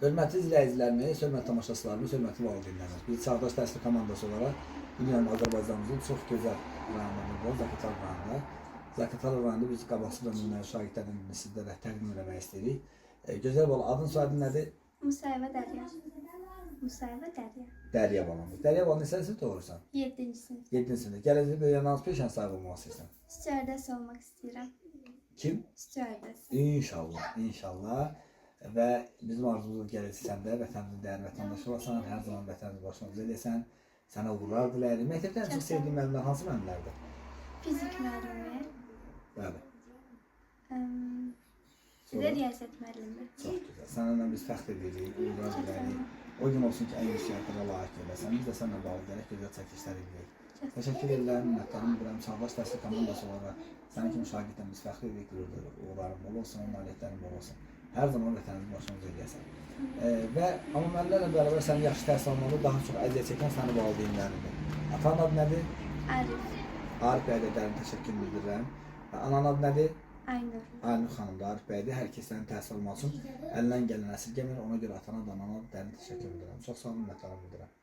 Hörmətli izləyicilərimiz, hörmətli tamaşaçılarımız, hörmətli valideynlərimiz. Biz Çağdaş Təhsil komandası olaraq bilirəm Azərbaycanımızın çox gözəl rayonlarında, Zaqatala rayonunda. Zaqatala rayonunda biz qabaqsız nümunəvi şagirdlərini sizlərə təqdim etmək istəyirik. Gözəl bala, adın soyadın nədir? Musayeva Dərya. Musayeva Dərya. Dərya balamız. Dərya bala, neçə sinif doğursan? 7-ci sinif. 7-ci sinif. Gələcək böyüyən hansı peşənin sahibi olmaq istəyirsən? Stüardess olmaq istəyirəm. Kim? Stüardess. İnşallah, inşallah. Və bizim arzumuz gələcək sən də vətənimizin dəyərli vətəndaşı olasan, hər zaman vətənimizi başımıza eləyəsən. Sənə uğurlar dilərim. Məktəbdə ən çox sevdiyim müəllimlər hansı müəllimlərdir? Fizik müəllimi. Bəli. Bir də riyaziyyat müəllimi. Çox gözəl. Sənə biz fəxr edirik, uğurlar dilərik. O gün olsun ki, ən yüksək yerlərə layiq eləsən. Biz də sənlə bağlı gələk gözəl çəkilişlər edək. Təşəkkür edirəm, minnətdarım bilirəm. Çağdaş Təhsil komandası olaraq sənin kimi şagirddən biz fəxr edirik, qürurdur. Uğurların bol olsun, nailiyyətlərin bol olsun. Hər zaman vətənimizi başımıza eləyəsən. Və müəllimlərlə bərabər sənin yaxşı təhsil almanda daha çox əziyyət çəkən sənin valideynlərindir. Atanın adı nədir? Arif. Arif bəyə də dərin təşəkkür bildirirəm. Və ananın adı nədir? Aynur. Aynur xanım da Arif bəydir. Hər kəs sənin təhsil almaq üçün əlindən gələn əsirgəmir. Ona görə atana da anana dərin təşəkkür bildirirəm. Çox sağ olun, minnətdarım bildirirəm.